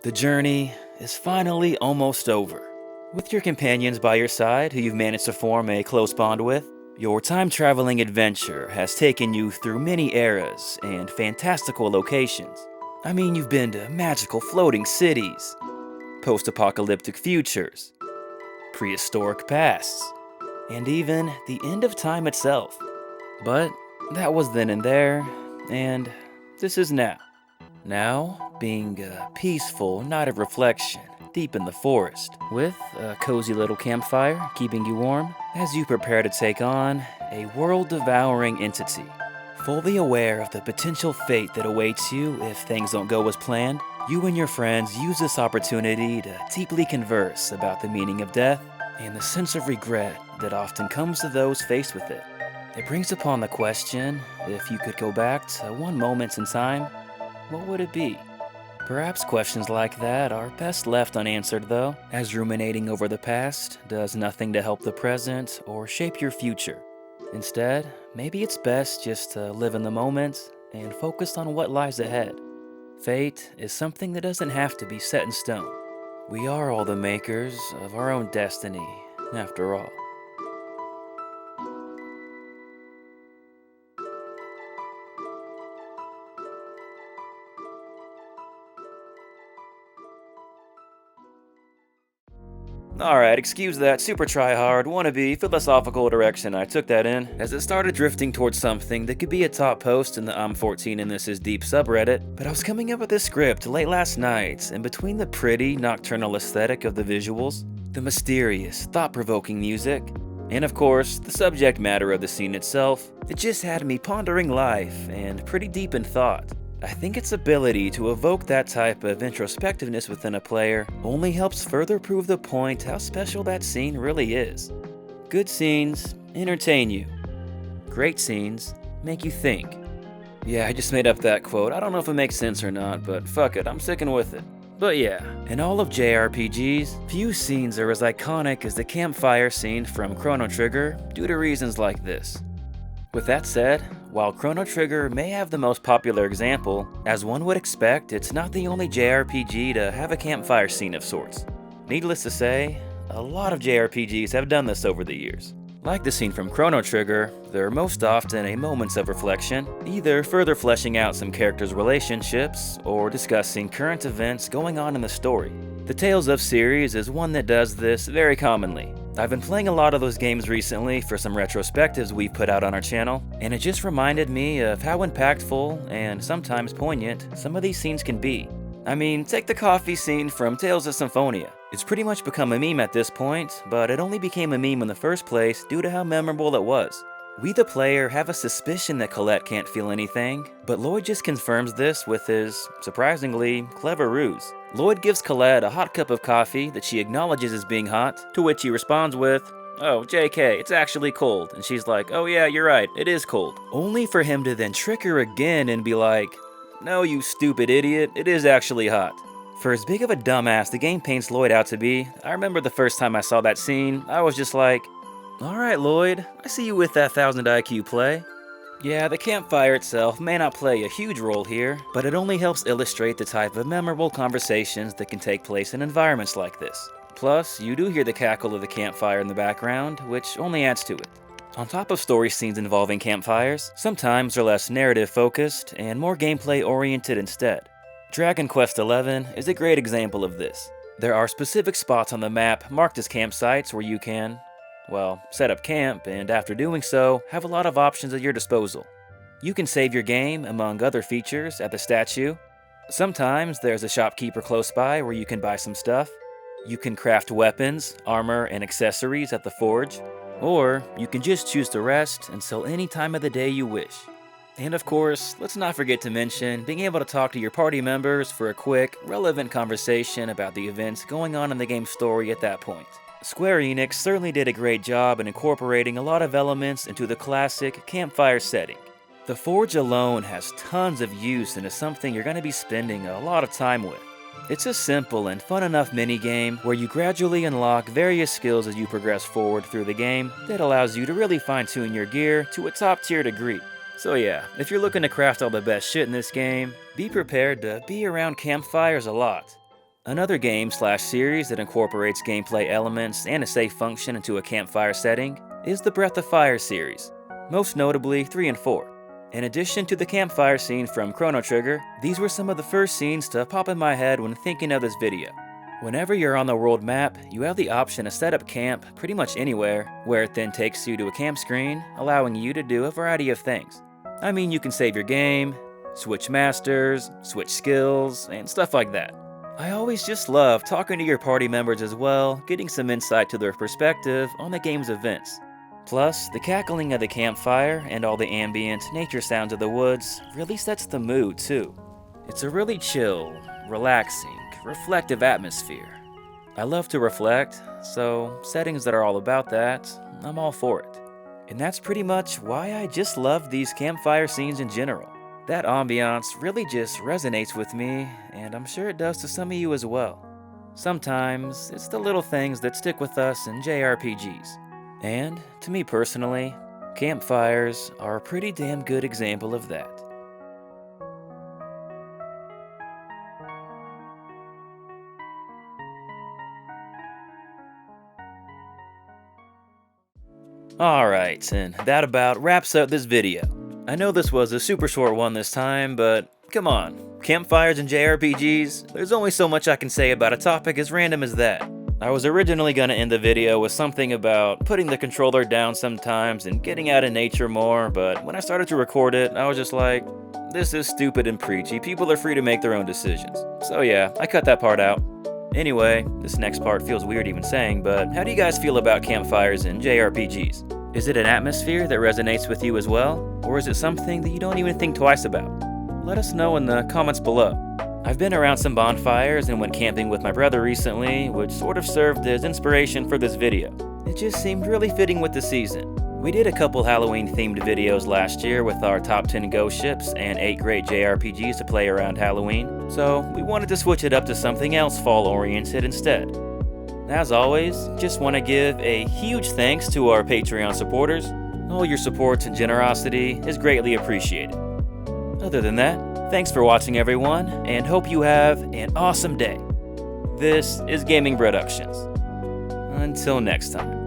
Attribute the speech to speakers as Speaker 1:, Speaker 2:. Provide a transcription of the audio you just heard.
Speaker 1: The journey is finally almost over. With your companions by your side, who you've managed to form a close bond with, your time-traveling adventure has taken you through many eras and fantastical locations. I mean, you've been to magical floating cities, post-apocalyptic futures, prehistoric pasts, and even the end of time itself. But that was then and there, and this is now. Now, being a peaceful night of reflection deep in the forest, with a cozy little campfire keeping you warm as you prepare to take on a world-devouring entity. Fully aware of the potential fate that awaits you if things don't go as planned, you and your friends use this opportunity to deeply converse about the meaning of death and the sense of regret that often comes to those faced with it. It brings upon the question, if you could go back to one moment in time, what would it be? Perhaps questions like that are best left unanswered though, as ruminating over the past does nothing to help the present or shape your future. Instead, maybe it's best just to live in the moment and focus on what lies ahead. Fate is something that doesn't have to be set in stone. We are all the makers of our own destiny, after all. Alright, excuse that super try-hard, wannabe, philosophical direction I took that in, as it started drifting towards something that could be a top post in the I'm 14 and This Is Deep subreddit, but I was coming up with this script late last night, and between the pretty, nocturnal aesthetic of the visuals, the mysterious, thought-provoking music, and of course, the subject matter of the scene itself, it just had me pondering life and pretty deep in thought. I think its ability to evoke that type of introspectiveness within a player only helps further prove the point how special that scene really is. Good scenes entertain you. Great scenes make you think. Yeah, I just made up that quote. I don't know if it makes sense or not, but fuck it, I'm sticking with it. But yeah, in all of JRPGs, few scenes are as iconic as the campfire scene from Chrono Trigger due to reasons like this. With that said, while Chrono Trigger may have the most popular example, as one would expect, it's not the only JRPG to have a campfire scene of sorts. Needless to say, a lot of JRPGs have done this over the years. Like the scene from Chrono Trigger, they're most often a moments of reflection, either further fleshing out some characters' relationships, or discussing current events going on in the story. The Tales of series is one that does this very commonly. I've been playing a lot of those games recently for some retrospectives we've put out on our channel, and it just reminded me of how impactful and sometimes poignant some of these scenes can be. I mean, take the coffee scene from Tales of Symphonia. It's pretty much become a meme at this point, but it only became a meme in the first place due to how memorable it was. We the player have a suspicion that Colette can't feel anything, but Lloyd just confirms this with his, surprisingly, clever ruse. Lloyd gives Colette a hot cup of coffee that she acknowledges as being hot, to which he responds with, "Oh, JK, it's actually cold," and she's like, "Oh yeah, you're right, it is cold." Only for him to then trick her again and be like, "No, you stupid idiot, it is actually hot." For as big of a dumbass the game paints Lloyd out to be, I remember the first time I saw that scene, I was just like, "Alright Lloyd, I see you with that 1000 IQ play." Yeah, the campfire itself may not play a huge role here, but it only helps illustrate the type of memorable conversations that can take place in environments like this. Plus, you do hear the cackle of the campfire in the background, which only adds to it. On top of story scenes involving campfires, sometimes they're less narrative-focused and more gameplay-oriented instead. Dragon Quest XI is a great example of this. There are specific spots on the map marked as campsites where you can, well, set up camp, and after doing so, have a lot of options at your disposal. You can save your game, among other features, at the statue. Sometimes there's a shopkeeper close by where you can buy some stuff. You can craft weapons, armor, and accessories at the forge. Or you can just choose to rest until any time of the day you wish. And of course, let's not forget to mention being able to talk to your party members for a quick, relevant conversation about the events going on in the game's story at that point. Square Enix certainly did a great job in incorporating a lot of elements into the classic campfire setting. The Forge alone has tons of use and is something you're going to be spending a lot of time with. It's a simple and fun enough minigame where you gradually unlock various skills as you progress forward through the game that allows you to really fine-tune your gear to a top-tier degree. So yeah, if you're looking to craft all the best shit in this game, be prepared to be around campfires a lot. Another game/series that incorporates gameplay elements and a safe function into a campfire setting is the Breath of Fire series, most notably 3 and 4. In addition to the campfire scene from Chrono Trigger, these were some of the first scenes to pop in my head when thinking of this video. Whenever you're on the world map, you have the option to set up camp pretty much anywhere, where it then takes you to a camp screen, allowing you to do a variety of things. I mean, you can save your game, switch masters, switch skills, and stuff like that. I always just love talking to your party members as well, getting some insight to their perspective on the game's events. Plus, the cackling of the campfire and all the ambient nature sounds of the woods really sets the mood too. It's a really chill, relaxing, reflective atmosphere. I love to reflect, so settings that are all about that, I'm all for it. And that's pretty much why I just love these campfire scenes in general. That ambiance really just resonates with me, and I'm sure it does to some of you as well. Sometimes, it's the little things that stick with us in JRPGs. And, to me personally, campfires are a pretty damn good example of that. Alright, and that about wraps up this video. I know this was a super short one this time, but come on, campfires and JRPGs, there's only so much I can say about a topic as random as that. I was originally gonna end the video with something about putting the controller down sometimes and getting out in nature more, but when I started to record it, I was just like, this is stupid and preachy, people are free to make their own decisions. So yeah, I cut that part out. Anyway, this next part feels weird even saying, but how do you guys feel about campfires and JRPGs? Is it an atmosphere that resonates with you as well? Or is it something that you don't even think twice about? Let us know in the comments below. I've been around some bonfires and went camping with my brother recently, which sort of served as inspiration for this video. It just seemed really fitting with the season. We did a couple Halloween-themed videos last year with our top 10 ghost ships and 8 great JRPGs to play around Halloween, so we wanted to switch it up to something else fall-oriented instead. As always, just want to give a huge thanks to our Patreon supporters. All your support and generosity is greatly appreciated. Other than that, thanks for watching everyone, and hope you have an awesome day. This is Gaming Productions. Until next time.